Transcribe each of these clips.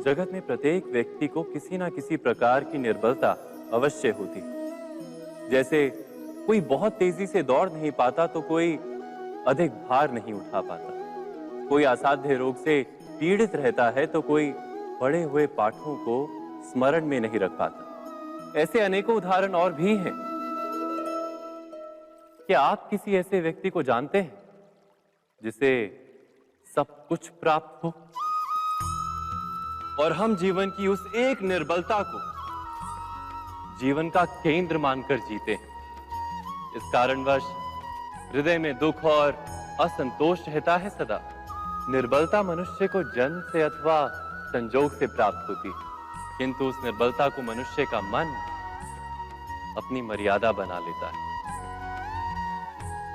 जगत में प्रत्येक व्यक्ति को किसी ना किसी प्रकार की निर्बलता अवश्य होती है। जैसे कोई बहुत तेजी से दौड़ नहीं पाता तो कोई अधिक भार नहीं उठा पाता, कोई असाध्य रोग से पीड़ित रहता है तो कोई पढ़े हुए पाठों को स्मरण में नहीं रख पाता। ऐसे अनेकों उदाहरण और भी हैं। क्या आप किसी ऐसे व्यक्ति को जानते हैं जिसे सब कुछ प्राप्त हो और हम जीवन की उस एक निर्बलता को जीवन का केंद्र मानकर जीते हैं? इस कारणवश हृदय में दुख और असंतोष रहता है सदा। निर्बलता मनुष्य को जन्म से अथवा संजोग से प्राप्त होती है, किंतु उस निर्बलता को मनुष्य का मन अपनी मर्यादा बना लेता है।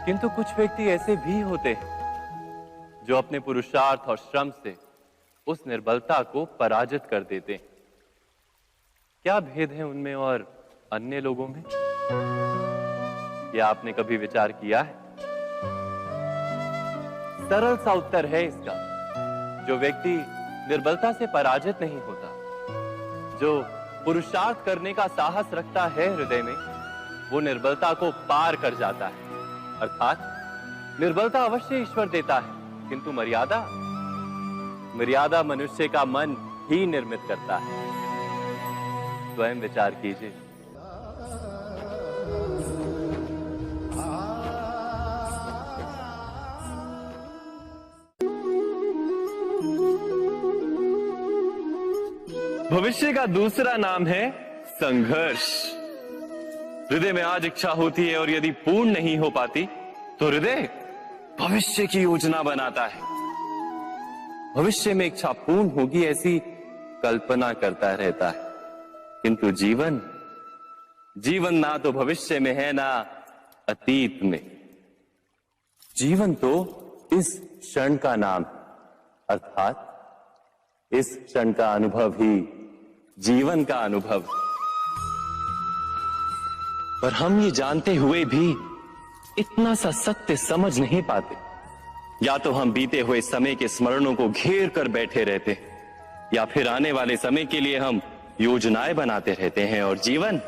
किंतु कुछ व्यक्ति ऐसे भी होते हैं जो अपने पुरुषार्थ और श्रम से उस निर्बलता को पराजित कर देते हैं। क्या भेद है उनमें और अन्य लोगों में? क्या आपने कभी विचार किया है? सरल सा उत्तर है इसका। जो व्यक्ति निर्बलता से पराजित नहीं होता, जो पुरुषार्थ करने का साहस रखता है हृदय में, वो निर्बलता को पार कर जाता है। अर्थात निर्बलता अवश्य ईश्वर देता है, किंतु मर्यादा मनुष्य का मन ही निर्मित करता है। स्वयं विचार कीजिए। भविष्य का दूसरा नाम है संघर्ष। हृदय में आज इच्छा होती है और यदि पूर्ण नहीं हो पाती तो हृदय भविष्य की योजना बनाता है। भविष्य में इच्छा पूर्ण होगी ऐसी कल्पना करता रहता है, किंतु जीवन ना तो भविष्य में है ना अतीत में। जीवन तो इस क्षण का नाम है, अर्थात इस क्षण का अनुभव ही जीवन का अनुभव। पर हम ये जानते हुए भी इतना सा सत्य समझ नहीं पाते। या तो हम बीते हुए समय के स्मरणों को घेर कर बैठे रहते हैं, या फिर आने वाले समय के लिए हम योजनाएं बनाते रहते हैं और जीवन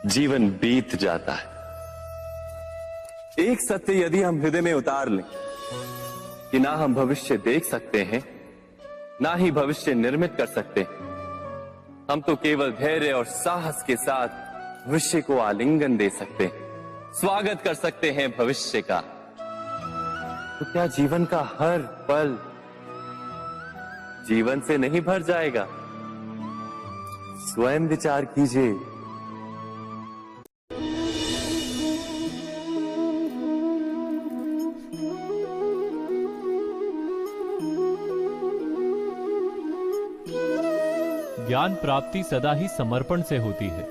जीवन बीत जाता है। एक सत्य यदि हम हृदय में उतार लें कि ना हम भविष्य देख सकते हैं, ना ही भविष्य निर्मित कर सकते हैं, हम तो केवल धैर्य और साहस के साथ भविष्य को आलिंगन दे सकते हैं, स्वागत कर सकते हैं भविष्य का। तो क्या जीवन का हर पल जीवन से नहीं भर जाएगा? स्वयं विचार कीजिए। ज्ञान प्राप्ति सदा ही समर्पण से होती है,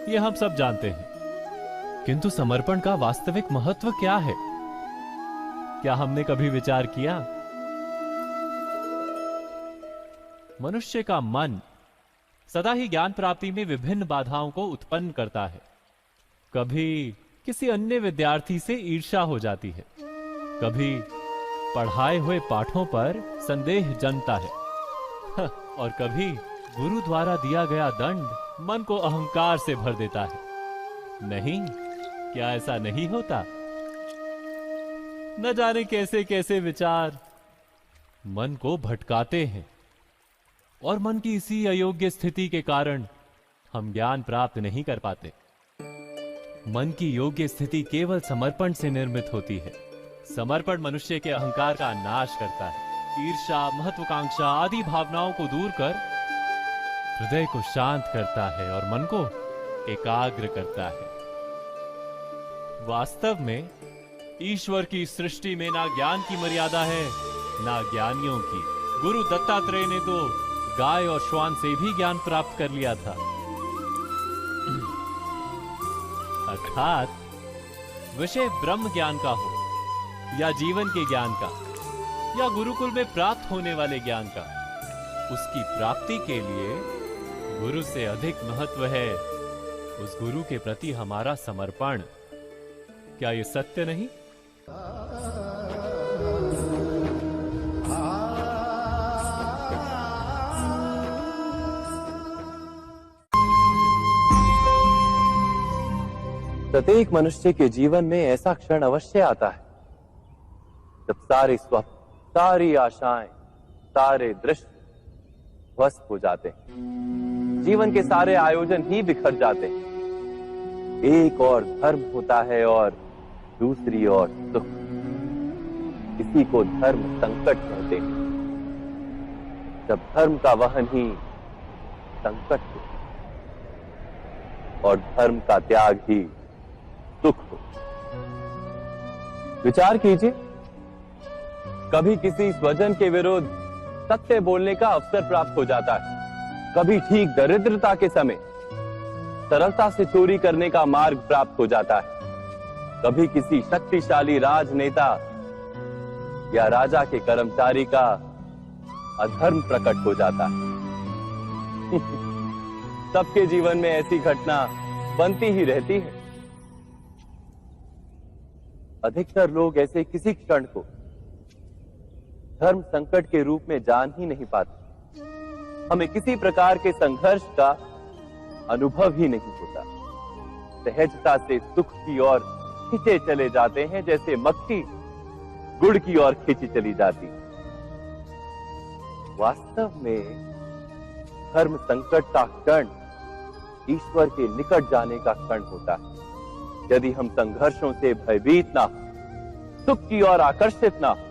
ये हम सब जानते हैं। किंतु समर्पण का वास्तविक महत्व क्या है? क्या हमने कभी विचार किया? मनुष्य का मन सदा ही ज्ञान प्राप्ति में विभिन्न बाधाओं को उत्पन्न करता है। कभी किसी अन्य विद्यार्थी से ईर्ष्या हो जाती है, कभी पढ़ाए हुए पाठों पर संदेह जन्मता है और कभी गुरु द्वारा दिया गया दंड मन को अहंकार से भर देता है। नहीं, क्या ऐसा नहीं होता? न जाने कैसे कैसे विचार मन को भटकाते हैं और मन की इसी अयोग्य स्थिति के कारण हम ज्ञान प्राप्त नहीं कर पाते। मन की योग्य स्थिति केवल समर्पण से निर्मित होती है। समर्पण मनुष्य के अहंकार का नाश करता है। ईर्ष्या, महत्वाकांक्षा आदि भावनाओं को दूर कर हृदय को शांत करता है और मन को एकाग्र करता है। वास्तव में ईश्वर की सृष्टि में ना ज्ञान की मर्यादा है, ना ज्ञानियों की। गुरु दत्तात्रेय ने तो गाय और श्वान से भी ज्ञान प्राप्त कर लिया था। अर्थात विषय ब्रह्म ज्ञान का हो या जीवन के ज्ञान का या गुरुकुल में प्राप्त होने वाले ज्ञान का, उसकी प्राप्ति के लिए गुरु से अधिक महत्व है उस गुरु के प्रति हमारा समर्पण। क्या यह सत्य नहीं? प्रत्येक मनुष्य के जीवन में ऐसा क्षण अवश्य आता है जब सारे स्वप्न, सारी आशाएं, सारे दृश्य ध्वस्त हो जाते हैं। जीवन के सारे आयोजन ही बिखर जाते हैं। एक और धर्म होता है और दूसरी ओर सुख। इसी को धर्म संकट कहते हैं। जब धर्म का वहन ही संकट हो और धर्म का त्याग ही सुख हो। विचार कीजिए, कभी किसी स्वजन के विरुद्ध सत्य बोलने का अवसर प्राप्त हो जाता है, कभी ठीक दरिद्रता के समय सरलता से चोरी करने का मार्ग प्राप्त हो जाता है, कभी किसी शक्तिशाली राजनेता या राजा के कर्मचारी का अधर्म प्रकट हो जाता है। सबके जीवन में ऐसी घटना बनती ही रहती है। अधिकतर लोग ऐसे किसी क्षण को धर्म संकट के रूप में जान ही नहीं पाते। हमें किसी प्रकार के संघर्ष का अनुभव ही नहीं होता। सहजता से सुख की ओर खींचे चले जाते हैं, जैसे मक्खी गुड़ की ओर खींची चली जाती। वास्तव में धर्म संकट का क्षण ईश्वर के निकट जाने का क्षण होता है। यदि हम संघर्षों से भयभीत ना हो, सुख की ओर आकर्षित ना हो,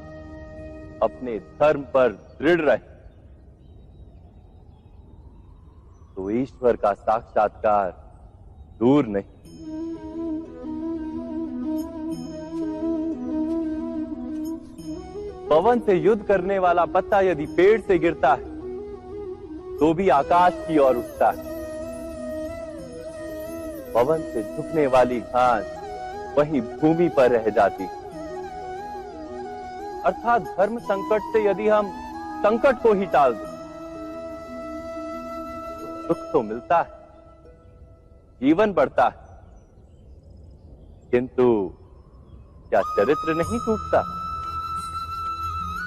अपने धर्म पर दृढ़ रहे, तो ईश्वर का साक्षात्कार दूर नहीं। पवन से युद्ध करने वाला पत्ता यदि पेड़ से गिरता है तो भी आकाश की ओर उठता है। पवन से झुकने वाली घास वहीं भूमि पर रह जाती है। अर्थात धर्म संकट से यदि हम संकट को ही टाल दें तो सुख तो मिलता है, जीवन बढ़ता है, किंतु क्या चरित्र नहीं टूटता?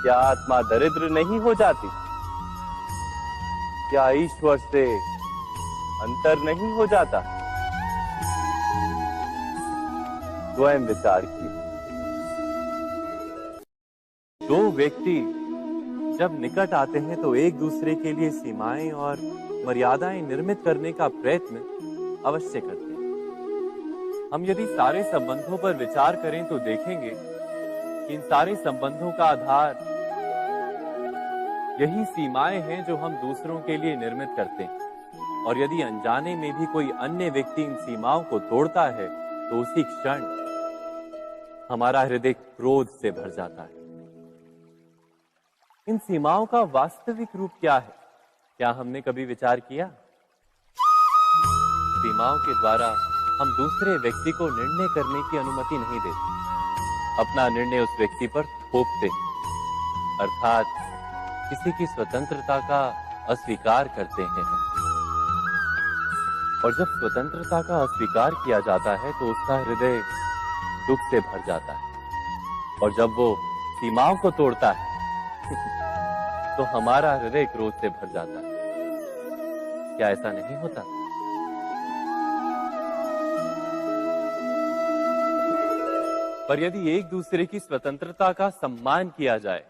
क्या आत्मा दरिद्र नहीं हो जाती? क्या ईश्वर से अंतर नहीं हो जाता? स्वयं विचार कीजिए। दो व्यक्ति जब निकट आते हैं तो एक दूसरे के लिए सीमाएं और मर्यादाएं निर्मित करने का प्रयत्न अवश्य करते हैं। हम यदि सारे संबंधों पर विचार करें तो देखेंगे कि इन सारे संबंधों का आधार यही सीमाएं हैं जो हम दूसरों के लिए निर्मित करते हैं। और यदि अनजाने में भी कोई अन्य व्यक्ति इन सीमाओं को तोड़ता है तो उसी क्षण हमारा हृदय क्रोध से भर जाता है। इन सीमाओं का वास्तविक रूप क्या है? क्या हमने कभी विचार किया? सीमाओं के द्वारा हम दूसरे व्यक्ति को निर्णय करने की अनुमति नहीं देते। अपना निर्णय उस व्यक्ति पर थोपते, अर्थात किसी की स्वतंत्रता का अस्वीकार करते हैं। और जब स्वतंत्रता का अस्वीकार किया जाता है तो उसका हृदय दुख से भर जाता है। और जब वो सीमाओं को तोड़ता है तो हमारा हृदय क्रोध से भर जाता है। क्या ऐसा नहीं होता? पर यदि एक दूसरे की स्वतंत्रता का सम्मान किया जाए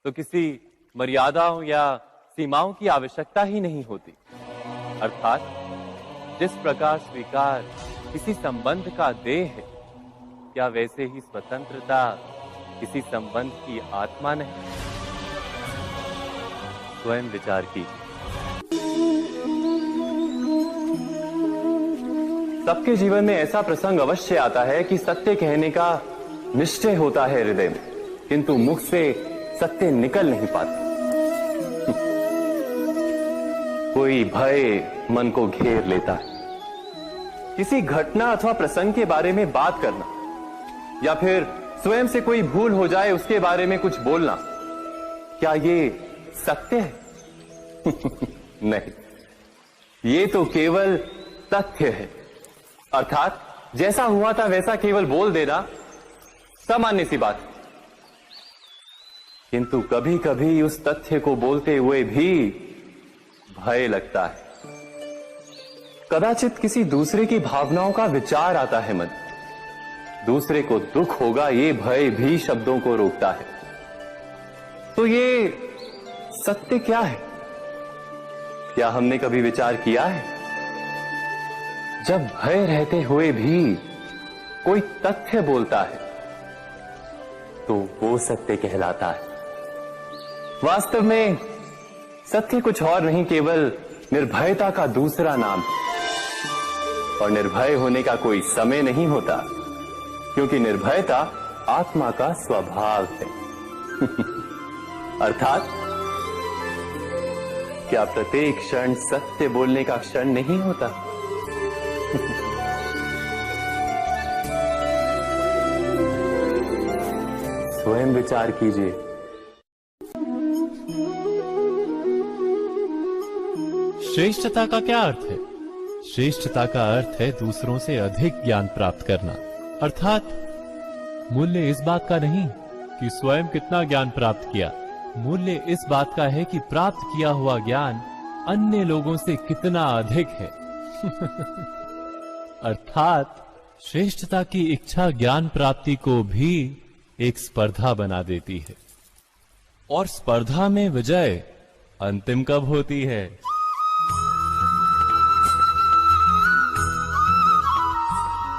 तो किसी मर्यादाओं या सीमाओं की आवश्यकता ही नहीं होती। अर्थात जिस प्रकार स्वीकार किसी संबंध का देह है, क्या वैसे ही स्वतंत्रता किसी संबंध की आत्मा नहीं? स्वयं विचार कीजिए। सबके जीवन में ऐसा प्रसंग अवश्य आता है कि सत्य कहने का निश्चय होता है हृदय में, किंतु मुख से सत्य निकल नहीं पाता। कोई भय मन को घेर लेता है। किसी घटना अथवा प्रसंग के बारे में बात करना या फिर स्वयं से कोई भूल हो जाए उसके बारे में कुछ बोलना, क्या ये सत्य है? नहीं, ये तो केवल तथ्य है। अर्थात जैसा हुआ था वैसा केवल बोल देना सामान्य सी बात है। किंतु कभी कभी उस तथ्य को बोलते हुए भी भय लगता है। कदाचित किसी दूसरे की भावनाओं का विचार आता है मन। दूसरे को दुख होगा ये भय भी शब्दों को रोकता है। तो ये सत्य क्या है? क्या हमने कभी विचार किया है? जब भय रहते हुए भी कोई तथ्य बोलता है तो वो सत्य कहलाता है। वास्तव में सत्य कुछ और नहीं, केवल निर्भयता का दूसरा नाम है। और निर्भय होने का कोई समय नहीं होता, क्योंकि निर्भयता आत्मा का स्वभाव है। अर्थात क्या प्रत्येक क्षण सत्य बोलने का क्षण नहीं होता? स्वयं विचार कीजिए। श्रेष्ठता का क्या अर्थ है? श्रेष्ठता का अर्थ है दूसरों से अधिक ज्ञान प्राप्त करना। अर्थात मूल्य इस बात का नहीं कि स्वयं कितना ज्ञान प्राप्त किया, मूल्य इस बात का है कि प्राप्त किया हुआ ज्ञान अन्य लोगों से कितना अधिक है। अर्थात श्रेष्ठता की इच्छा ज्ञान प्राप्ति को भी एक स्पर्धा बना देती है। और स्पर्धा में विजय अंतिम कब होती है?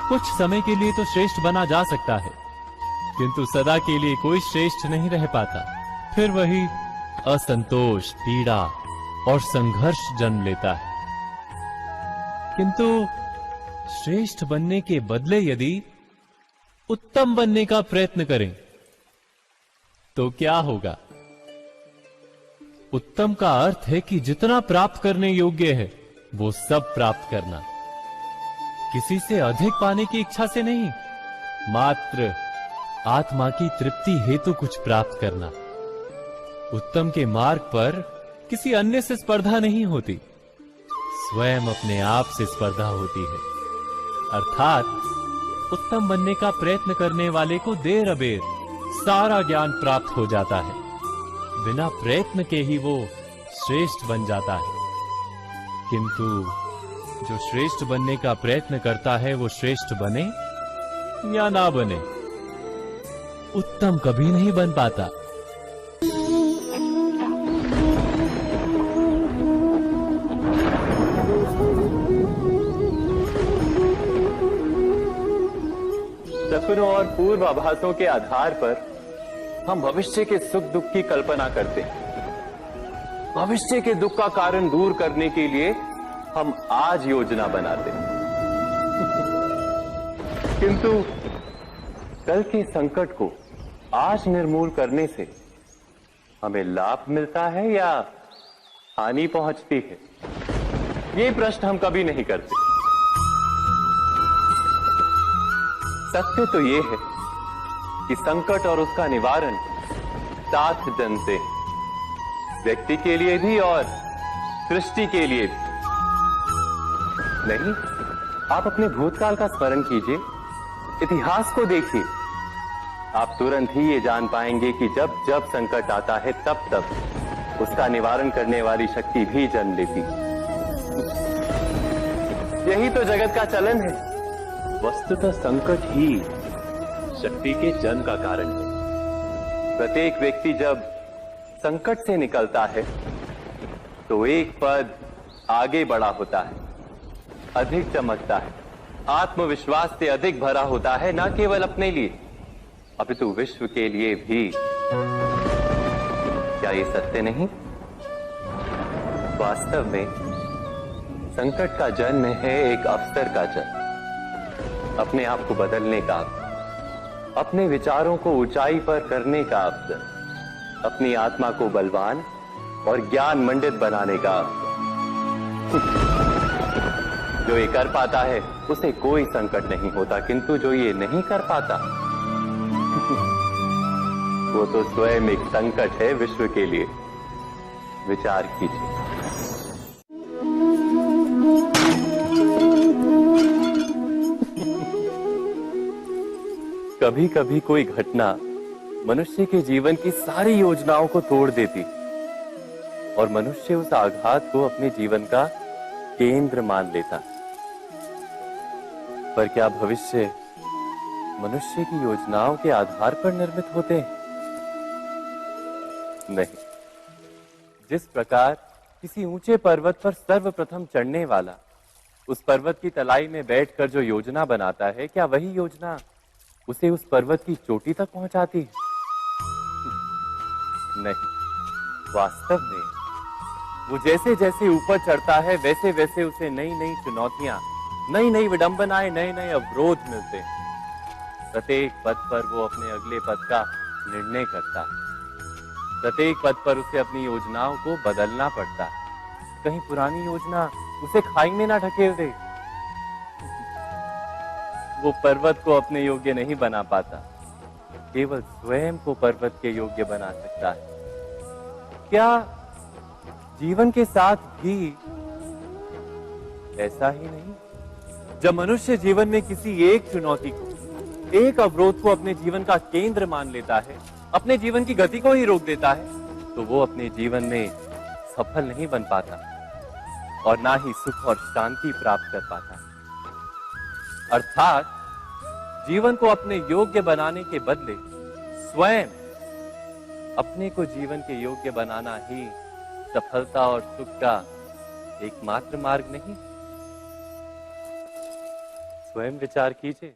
कुछ समय के लिए तो श्रेष्ठ बना जा सकता है, किंतु सदा के लिए कोई श्रेष्ठ नहीं रह पाता। फिर वही असंतोष, पीड़ा और संघर्ष जन्म लेता है। किंतु श्रेष्ठ बनने के बदले यदि उत्तम बनने का प्रयत्न करें तो क्या होगा? उत्तम का अर्थ है कि जितना प्राप्त करने योग्य है वो सब प्राप्त करना, किसी से अधिक पाने की इच्छा से नहीं, मात्र आत्मा की तृप्ति हेतु कुछ प्राप्त करना। उत्तम के मार्ग पर किसी अन्य से स्पर्धा नहीं होती, स्वयं अपने आप से स्पर्धा होती है। अर्थात उत्तम बनने का प्रयत्न करने वाले को देर अबेर सारा ज्ञान प्राप्त हो जाता है, बिना प्रयत्न के ही वो श्रेष्ठ बन जाता है। किंतु जो श्रेष्ठ बनने का प्रयत्न करता है वो श्रेष्ठ बने या ना बने, उत्तम कभी नहीं बन पाता। सपनों और पूर्वाभासों के आधार पर हम भविष्य के सुख दुख की कल्पना करते हैं। भविष्य के दुख का कारण दूर करने के लिए हम आज योजना बनाते हैं। किंतु कल के संकट को आज निर्मूल करने से हमें लाभ मिलता है या हानि पहुंचती है? ये प्रश्न हम कभी नहीं करते। सत्य तो ये है कि संकट और उसका निवारण साथ जनते हैं, व्यक्ति के लिए भी और सृष्टि के लिए भी। नहीं, आप अपने भूतकाल का स्मरण कीजिए, इतिहास को देखिए, आप तुरंत ही ये जान पाएंगे कि जब जब संकट आता है तब तब उसका निवारण करने वाली शक्ति भी जन्म लेती है। यही तो जगत का चलन है। वस्तुतः संकट ही शक्ति के जन्म का कारण है। प्रत्येक व्यक्ति जब संकट से निकलता है तो एक पद आगे बढ़ा होता है, अधिक चमकता है, आत्मविश्वास से अधिक भरा होता है, न केवल अपने लिए अपितु विश्व के लिए भी। क्या ये सत्य नहीं? वास्तव में संकट का जन्म है एक अवसर का जन्म, अपने आप को बदलने का अवसर, अपने विचारों को ऊंचाई पर करने का अवसर, अपनी आत्मा को बलवान और ज्ञान मंडित बनाने का अवसर। जो ये कर पाता है उसे कोई संकट नहीं होता, किंतु जो ये नहीं कर पाता वो तो स्वयं एक संकट है विश्व के लिए। विचार कीजिए। कभी कभी कोई घटना मनुष्य के जीवन की सारी योजनाओं को तोड़ देती और मनुष्य उस आघात को अपने जीवन का केंद्र मान लेता। पर क्या भविष्य मनुष्य की योजनाओं के आधार पर निर्मित होते हैं? नहीं। जिस प्रकार किसी ऊंचे पर्वत पर सर्वप्रथम चढ़ने वाला उस पर्वत की तलाई में बैठकर जो योजना बनाता है, क्या वही योजना उसे उस पर्वत की चोटी तक पहुंचाती है? नहीं। वास्तव में वो जैसे जैसे ऊपर चढ़ता है वैसे वैसे उसे नई नई चुनौतियां, नई नई विडंबनाएं, नए नए अवरोध मिलते हैं। प्रत्येक पद पर वो अपने अगले पद का निर्णय करता है। प्रत्येक पद पर उसे अपनी योजनाओं को बदलना पड़ता है। कहीं पुरानी योजना उसे खाई में ना ढकेल दे। वो पर्वत को अपने योग्य नहीं बना पाता, केवल स्वयं को पर्वत के योग्य बना सकता है। क्या जीवन के साथ भी ऐसा ही नहीं? जब मनुष्य जीवन में किसी एक चुनौती को, एक अवरोध को अपने जीवन का केंद्र मान लेता है, अपने जीवन की गति को ही रोक देता है, तो वो अपने जीवन में सफल नहीं बन पाता और ना ही सुख और शांति प्राप्त कर पाता। अर्थात जीवन को अपने योग्य बनाने के बदले स्वयं अपने को जीवन के योग्य बनाना ही सफलता और सुख का एकमात्र मार्ग नहीं? स्वयं विचार कीजिए।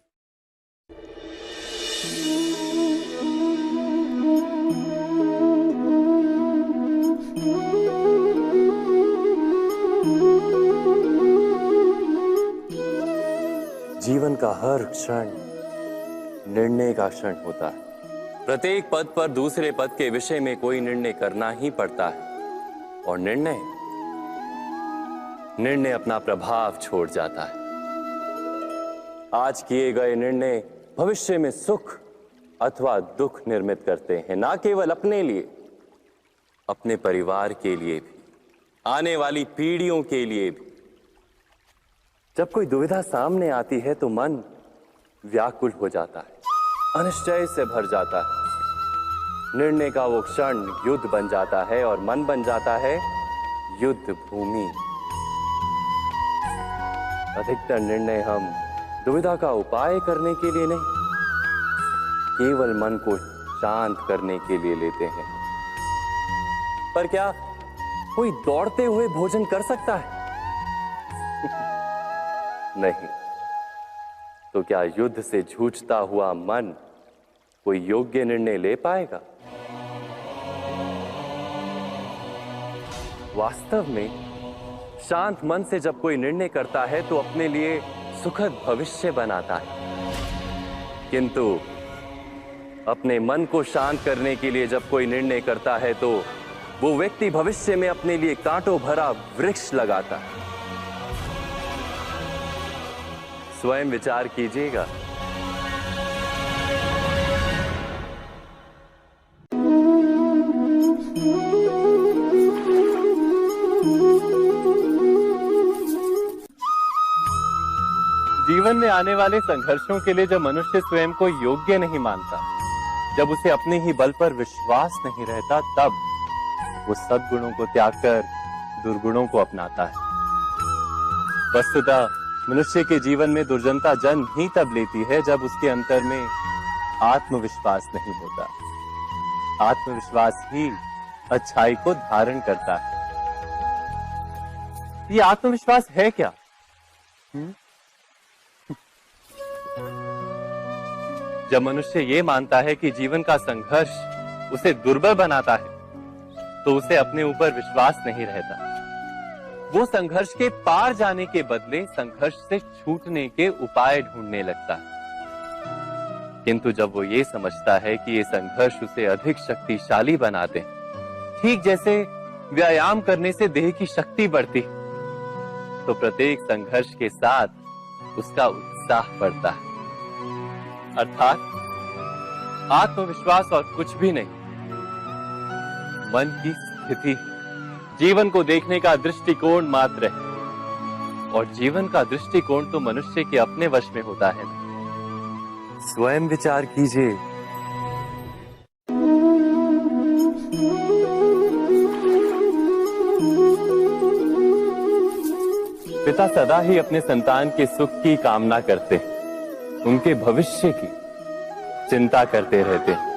जीवन का हर क्षण निर्णय का क्षण होता है। प्रत्येक पद पर दूसरे पद के विषय में कोई निर्णय करना ही पड़ता है और निर्णय अपना प्रभाव छोड़ जाता है। आज किए गए निर्णय भविष्य में सुख अथवा दुख निर्मित करते हैं, ना केवल अपने लिए, अपने परिवार के लिए भी, आने वाली पीढ़ियों के लिए भी। जब कोई दुविधा सामने आती है तो मन व्याकुल हो जाता है, अनिश्चय से भर जाता है। निर्णय का वो क्षण युद्ध बन जाता है और मन बन जाता है युद्ध भूमि। अधिकतर निर्णय हम दुविधा का उपाय करने के लिए नहीं, केवल मन को शांत करने के लिए लेते हैं। पर क्या कोई दौड़ते हुए भोजन कर सकता है? नहीं। तो क्या युद्ध से जूझता हुआ मन कोई योग्य निर्णय ले पाएगा? वास्तव में शांत मन से जब कोई निर्णय करता है तो अपने लिए सुखद भविष्य बनाता है, किंतु अपने मन को शांत करने के लिए जब कोई निर्णय करता है तो वो व्यक्ति भविष्य में अपने लिए कांटों भरा वृक्ष लगाता है। स्वयं विचार कीजिएगा। जीवन में आने वाले संघर्षों के लिए जब मनुष्य स्वयं को योग्य नहीं मानता, जब उसे अपने ही बल पर विश्वास नहीं रहता, तब वो सद्गुणों को त्याग कर दुर्गुणों को अपनाता है। वस्तुतः मनुष्य के जीवन में दुर्जनता जन्म ही तब लेती है जब उसके अंतर में आत्मविश्वास नहीं होता। आत्मविश्वास ही अच्छाई को धारण करता है। ये आत्मविश्वास है क्या? जब मनुष्य ये मानता है कि जीवन का संघर्ष उसे दुर्बल बनाता है, तो उसे अपने ऊपर विश्वास नहीं रहता। वो संघर्ष के पार जाने के बदले संघर्ष से छूटने के उपाय ढूंढने लगता है। किंतु जब वो ये समझता है कि ये संघर्ष उसे अधिक शक्तिशाली बनाते हैं, ठीक जैसे व्यायाम करने से देह की शक्ति बढ़ती, तो प्रत्येक संघर्ष के साथ उसका उत्साह बढ़ता है। अर्थात आत्मविश्वास और कुछ भी नहीं, मन की स्थिति, जीवन को देखने का दृष्टिकोण मात्र है। और जीवन का दृष्टिकोण तो मनुष्य के अपने वश में होता है। स्वयं विचार कीजिए। पिता सदा ही अपने संतान के सुख की कामना करते हैं, उनके भविष्य की चिंता करते रहते हैं।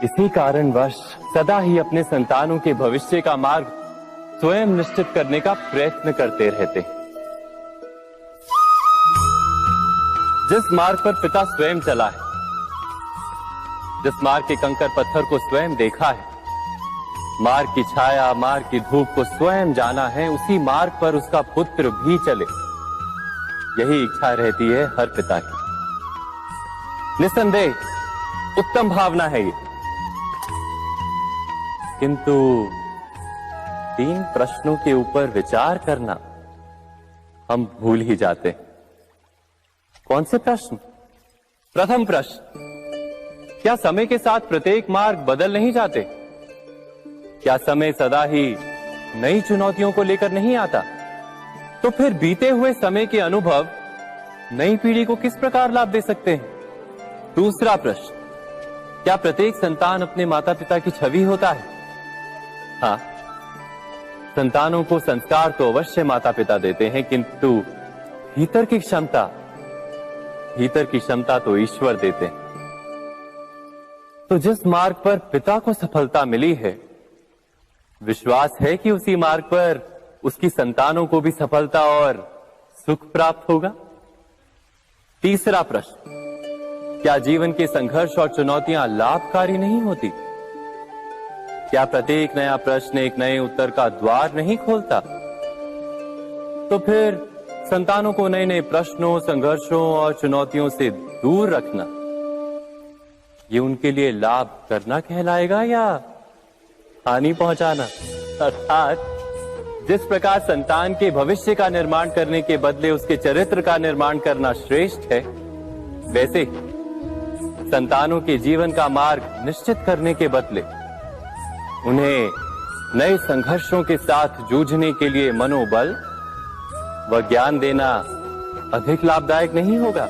इसी कारणवश सदा ही अपने संतानों के भविष्य का मार्ग स्वयं निश्चित करने का प्रयत्न करते रहते हैं। जिस मार्ग पर पिता स्वयं चला है, जिस मार्ग के कंकर पत्थर को स्वयं देखा है, मार्ग की छाया, मार्ग की धूप को स्वयं जाना है, उसी मार्ग पर उसका पुत्र भी चले, यही इच्छा रहती है हर पिता की। निस्संदेह उत्तम भावना है ये, किंतु 3 प्रश्नों के ऊपर विचार करना हम भूल ही जाते हैं। कौन से प्रश्न? प्रथम प्रश्न, क्या समय के साथ प्रत्येक मार्ग बदल नहीं जाते? क्या समय सदा ही नई चुनौतियों को लेकर नहीं आता? तो फिर बीते हुए समय के अनुभव नई पीढ़ी को किस प्रकार लाभ दे सकते हैं? दूसरा प्रश्न, क्या प्रत्येक संतान अपने माता पिता की छवि होता है? हाँ, संतानों को संस्कार तो अवश्य माता पिता देते हैं, किंतु भीतर की क्षमता तो ईश्वर देते हैं। तो जिस मार्ग पर पिता को सफलता मिली है, विश्वास है कि उसी मार्ग पर उसकी संतानों को भी सफलता और सुख प्राप्त होगा। तीसरा प्रश्न, क्या जीवन के संघर्ष और चुनौतियां लाभकारी नहीं होती? क्या प्रत्येक नया प्रश्न एक नए उत्तर का द्वार नहीं खोलता? तो फिर संतानों को नए नए प्रश्नों, संघर्षों और चुनौतियों से दूर रखना, ये उनके लिए लाभ करना कहलाएगा या हानि पहुंचाना? अर्थात जिस प्रकार संतान के भविष्य का निर्माण करने के बदले उसके चरित्र का निर्माण करना श्रेष्ठ है, वैसे ही संतानों के जीवन का मार्ग निश्चित करने के बदले उन्हें नए संघर्षों के साथ जूझने के लिए मनोबल व ज्ञान देना अधिक लाभदायक नहीं होगा।